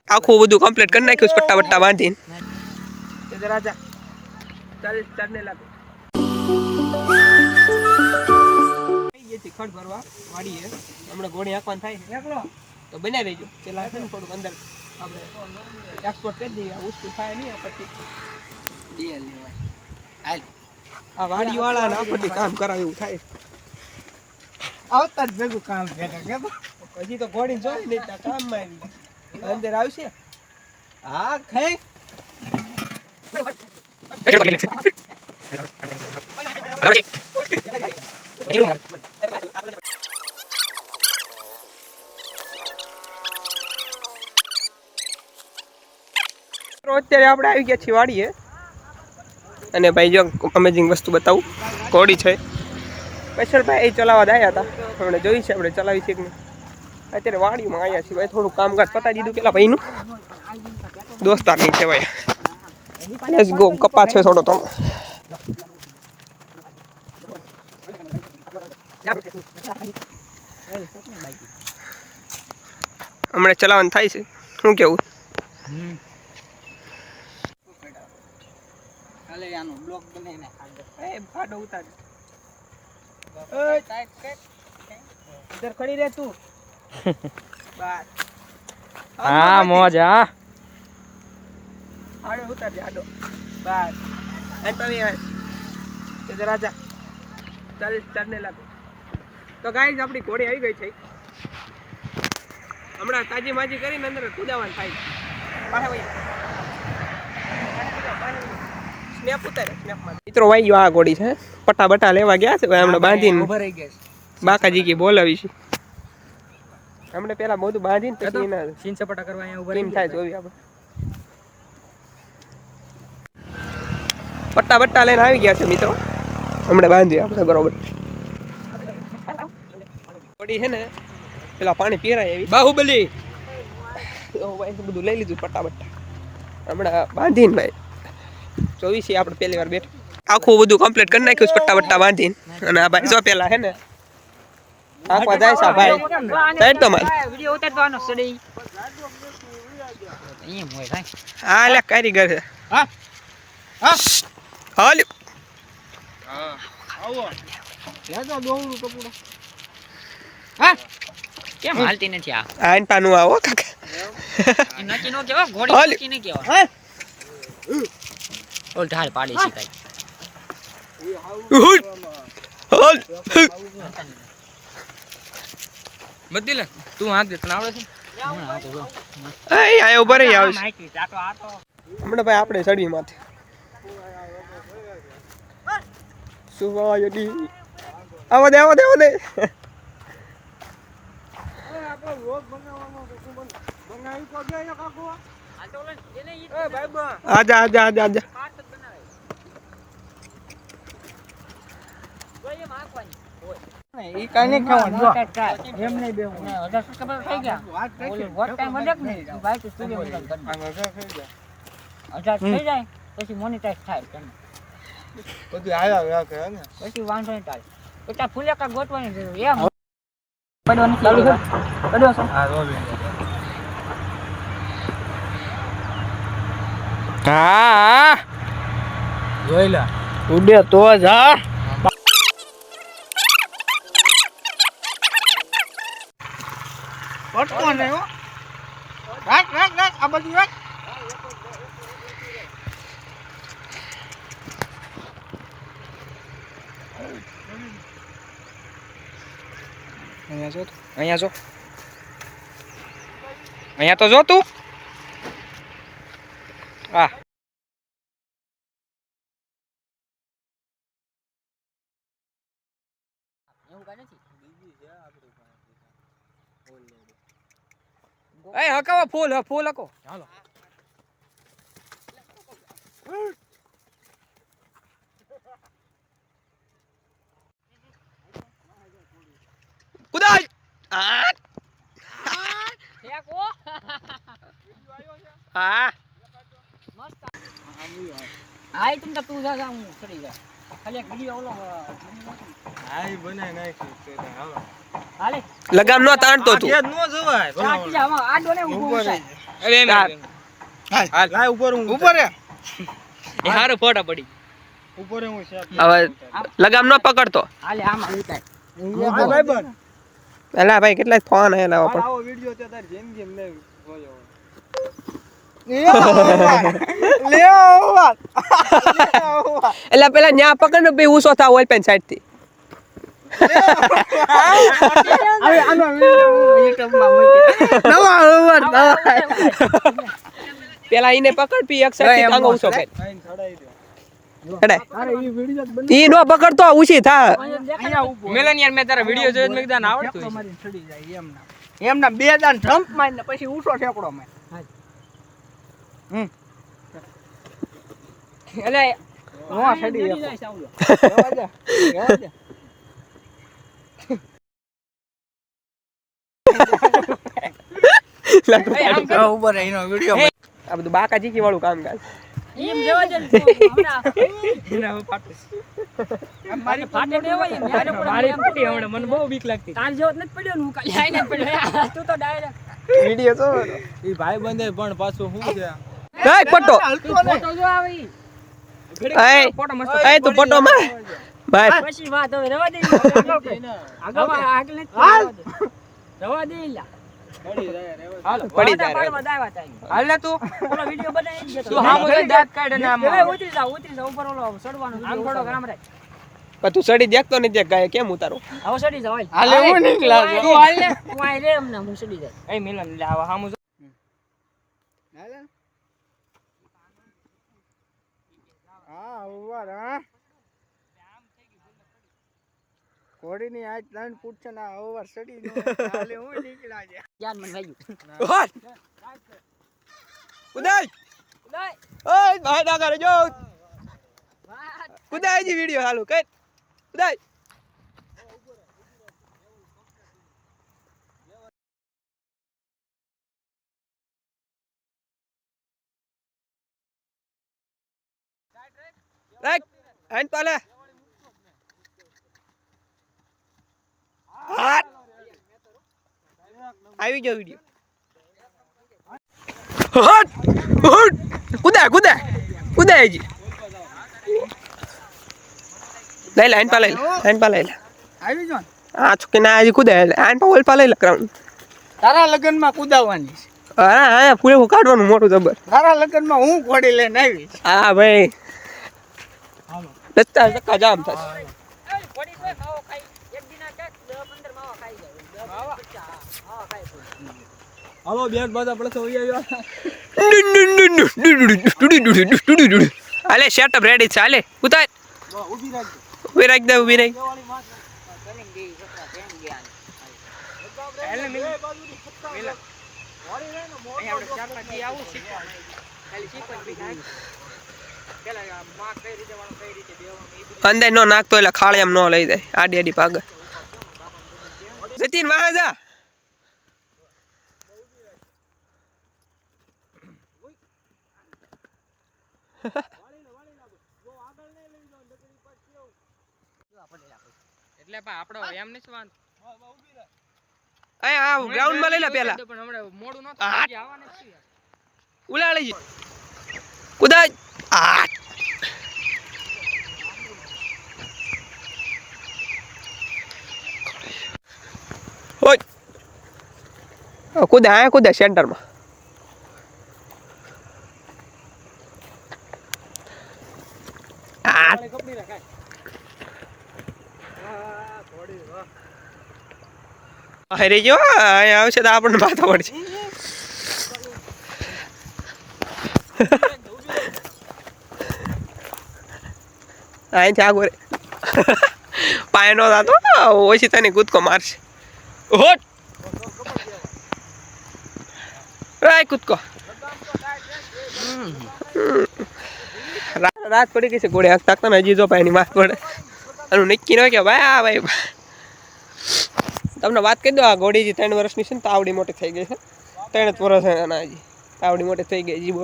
આખું બધું કમ્પ્લીટ કરી નાખ્યું પટ્ટા બટ્ટા બાંધીને રાજા ચાલને લાગે ખડ ભરવા વાડીએ હમણાં ઘોડી આંકવાનું થાય તો બનાવી દેજો પેલા છે ને થોડુંક અંદર આપણે એક્સપોર્ટ કરી દઈએ ઉસતું થાય નહીં પછી આ વાડી વાળા ને આપણને કામ કરાવે એવું થાય આવતા જ ભેગું કામ હજી તો ઘોડી જોઈ નહીં ત્યાં કામમાં આવી અંદર આવશે હા ખાઈ અત્યારે આપણે આવી ગયા છીએ વાડીએ અને ભાઈ જો અમેઝિંગ વસ્તુ બતાવું ઘોડી છે સ્પેશિયલ ભાઈ એ ચલાવવા આવ્યા હતા આપણે જોઈ છે આપણે ચલાવી છે કે નહીં અત્યારે વાડીમાં આવ્યા છીએ ભાઈ થોડું કામકાજ પતાવી દીધું પેલા ભાઈનું દોસ્તાર નહીં છે ભાઈ લેટ્સ ગો કપા છે થોડો તો હમણાં ચલાવવાનું થાય છે શું કેવું બ્લોક બનાવીને ફાડો ઉતાર इधर खड़ी रह तू बस हां मौज हां आड़ो उतर जा आड़ो बस ए तो ये इधर आजा चल चढ़ने लगे तो गाइस આપણી ઘોડી આવી ગઈ છે હમણાં તાજી માજી કરીને અંદર કૂદાવાનું થાય પાછા ભાઈ સ્નેપ ઉતારે સ્નેપમાં મિત્રો વાઈ ગયો આ ઘોડી છે પટ્ટા બટા લેવા ગયા છે હમણાં બાંધીને ઉભા રહી ગયા બાકાજી કી બોલાવી છે હમણે પેલા બધું બાંધીને પછી એના સીન સપાટા કરવા અહીંયા ઉભા રહી થાય જોવી આપણે પટ્ટા બટ્ટા લઈને આવી ગયા છે મિત્રો હમણે બાંધી આપણે બરોબર ઘોડી છે ને પેલા પાણી પીરાય એવી બાહુબલી ઓ ભાઈ બધું લઈ લીધું પટ્ટા બટ્ટા હમણાં બાંધીને ભાઈ જોઈ છે આપણે પહેલી વાર બેઠ આખું બધું કમ્પ્લીટ કરી નાખ્યું પટ્ટા બટ્ટા બાંધીને અને આ ભાઈ જો પેલા હે ને આખવા જાય છે ભાઈ સાઈડ તો માર વિડિયો ઉતારવાનો સડી અહીંયા મોય ભાઈ હા લે કારીગર છે હા હા હાલ હા આવો લેજો દોવડું કપડું હા કેમ હાલતી નથી આ આઈન પાનું આવો કાકા નચી નો કેવો ઘોડી નચી ન કેવો હા ઓલ ઢાલ પાડી છે કાઈ હાલ બદલે તું હાથ દે તને આવડે છે એ આયો ઉભા રહી આવશે હમણાં ભાઈ આપણે સડી માથે સુવાયડી આવો દે આવો દે આવો દે આપણો વ્લોગ બનાવવાનો બનાવી કો ગયો કાકો આ તો એને એ ભાઈ આજા આજા આજા આજા જોઈએ માખવાની ઈ કાઈ ન ખાવાનું એમ નહીં બેવું 10 સબસ્ક્રાઇબર થઈ ગયા વોટ ટાઈમ વધક નહીં ભાઈ તો સ્ટુડિયો માં થઈ જાય થઈ જાય પછી મોનેટાઈઝ થાય તમને બધું આયા કે ને પછી વાંધો નહીં થાય તો ફૂલેકા ગોતવાની જરૂર એમ પડવાની ચાલુ છે પડ્યો છે હા રોલ હા જોઈ લે ઉડે તો જા પટકો ને હો રાખ રાખ રાખ આ બધું રાખ અહીંયા જો અહીંયા જો અહીંયા તો જો તું આ એવું કાઈ નથી બીજી છે આપણી પાસે એ હકાવા ફૂલ ફૂલ હકો હાલો કુદાય આ ફેંકો વિડિયો આવ્યો છે હા મસ્ત આય તું તું જા હું ચડી જા ખાલી એક વિડિયો ઓલો આઈ બનાય નાખી છે હાલો હાલે લગામ નો તાણતો તું આ નો જવાય ચાટી જા આ ડોને ઊભો છે અરે એમ હાલ લાય ઉપર હું ઉપર રે એ હારો ફોટા પડી ઉપર હું છે હવે લગામ નો પકડતો હાલે આમાં ઉતાર ભાઈ બન એલા ભાઈ કેટલા ફોન આયેલા પણ આવો વિડિયો તે તાર જેમ જેમ લે જોયો એલા પેલા ન્યા પકડ ને ભાઈ ઉસો થા ઓલ પેન સાઈડ થી હવે આનો વિડિયો YouTube માં મૂકી નવા ઓવર પેલા ઈને પકડ પી એક સાઈડ થી ટાંગો ઉસો કર આઈને ચડાઈ દે અરે અરે ઈ વિડિયો જ બન ઈ નો પકડતો ઉસી થા અહીંયા ઊભો મેલન યાર મેં તારા વિડિયો જોયો મેં કીધું આવડતું ઠેકડો મારીને ચડી જાય એમના બે દાન જમ્પ મારીને પછી ઊંચો ઠેકડો માર એટલે નો ચડી જાય સાવલો રેવા દે ઉપર એનો વિડિયો આ બધું બાકા ચીકી વાળું કામ કાજ એમ જેવા જ હમણાં મારી ફાટે ને હોય એમ યાર મારી ફૂટી હમણાં મને બહુ બીક લાગતી તાર જેવો નથી પડ્યો ને હું કાલે આઈને પડ્યો તું તો ડાયરેક્ટ વિડિયો તો ઈ ભાઈ બંધે પણ પાછું હું છે એ પટો ફોટો જો આવે ઈ એ ફોટો મસ્ત એ તું પટો માં ભાઈ પછી વાત હવે રવા દે આગળ આગળ રવા દે લા પડી જાય રે હાલો પડી જાય હાલ ને તું ઓલો વિડિયો બનાવી દે તું હામો જઈને દાંત કાઢ ને આમ ઉતરી જા ઉપર ઓલો સડવાનો આમ થોડો કામ રે પણ તું સડી દેખતો નથી દેખ ગાય કેમ ઉતારો હવે સડી જા હાલે હું નીકળા તું હાલ ને હું આઈ રે એમને હું સડી જાય એ મિલન લે આવા હામો હા ઉભા હા કોડીની આજ લાઈન પૂછે ના ઓવર સડી નો હાલે હું નીકળા છે જાન મને વાગ્યું હોટ ઉદય ઓય ભાઈ ના કરે જો ઉદયજી વિડિયો હાલો કર ઉદય રાઈટ હેન્ડ પાલે હાટ આવી ગયો વિડિયો હટ હટ કુદા કુદા કુદાજી લઈ લે હેન્ડ પા લઈ લે હેન્ડ પા લઈ લે આવી જો આ છુકી ના આજી કુદા હેન્ડ પા ઓલ પા લઈ લે ગ્રાઉન્ડ તારા લગનમાં કુદાવવાની છે હા હા પૂરે કાઢવાનું મોટું જબર તારા લગનમાં હું ઘોડી લઈને આવી હા ભાઈ રસ્તા ધક્કા જામ થશે પડી તો માવો ખાઈ એક દિના કે 10 15 માવા ખાઈ જાય 10 માવા ખાઈ હાલો બેટ બાજા પડે તો આવ્યો હાલે સેટઅપ રેડી છે હાલે ઉતાર ઊભી રાખજો ઉભી રાખ દે ઉભી રાખ અંદર નો નાખતો એટલે ખાળે એમ નો લઈ જાય આડી આડી ભાગ જતીન વાહ જા એટલે આપણો એમ નથી વાંધ આ ગ્રાઉન્ડ માં લઈ લે પેલા પણ હમણાં મોડું ન થાય આવવાને છે ઉલાળી જી કુદા આ ઓય કુદા કુદા સેન્ટર માં આ કપડી રાખાય હા ઘોડી વાહ અરે જો અહીંયા આવશે તો આપણને માથા પડશે અહીંથી આગો રે પાય નો થતો ઓછી તને કૂદકો મારશે હોટ રાય કૂદકો રાત પડી ગઈ છે ગોળે હાથ તાકતા હજી જો પાયની માથ પડે એનું નક્કી ન કે ભાઈ આ ભાઈ તમને વાત કરી દો આ ઘોડી જે 3 વર્ષની છે ને તો આવડી મોટી થઈ ગઈ છે 3 જ વર્ષ એના હજી આવડી મોટી થઈ ગઈ હજી બહુ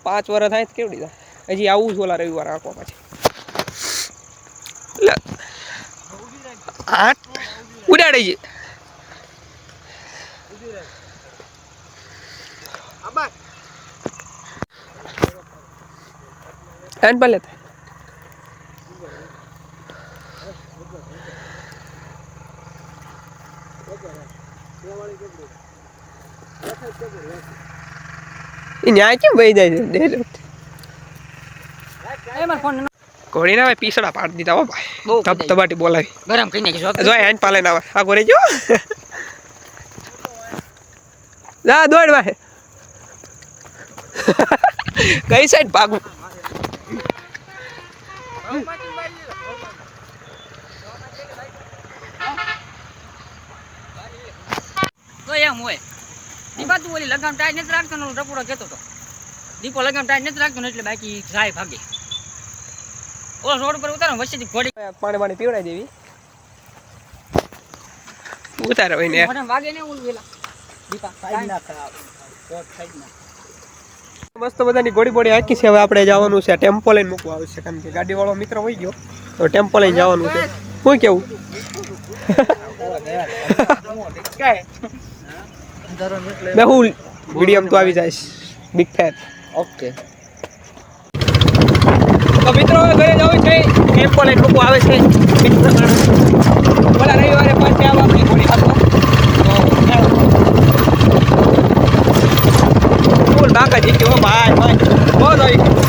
5 વર્ષ થાય તો કેવડી થાય હજી આવું જ ઓલા રવિવાર આખો પછી હા ઉડાડી છે એન ભલે ન્યાય કેમ વહી જાય છે એમાં ફોન ઘોડી ના પીસડા પાડી દીધા હો ભાઈ બહુ તબાટી બોલાવી ગરમ કરી નાખીશું જો હેન પાલે ના આ ઘોડે જો જા દોડ ભાઈ કઈ સાઈડ ભાગું તો એમ હોય દીપા તું ઓલી લગામ ટાઈટ નથી રાખતો ને ટપુડો કહેતો હતો દીપો લગામ ટાઈટ નથી રાખતો ને એટલે બાકી જાય ભાગે ઓલો રોડ પર ઉતારો વચ્ચેથી ઘોડી પાણી પીવડાવી દેવી ઉતારો હોય ને મને વાગે ને ઓલું વેલા દીપા સાઈડ ના ખરાબ કોટ સાઈડ ના મસ્ત બધાની ગોળી બોડી હાકી છે હવે આપણે જવાનું છે ટેમ્પો લઈને મૂકવા આવશે કારણ કે ગાડી વાળો મિત્ર હોઈ ગયો તો ટેમ્પો લઈને જવાનું છે શું કેવું મેહુલ વિડીયો તો આવી જાય બિગ ફેન ઓકે તો મિત્રો ઘરે જવું છે ટેમ્પો લઈને મૂકવા આવે છે ઓલા રવિવારે પાછી આવા આપણી ગોળી ખાતો ફૂલ બાકા જીતી હો ભાઈ બહુ આવી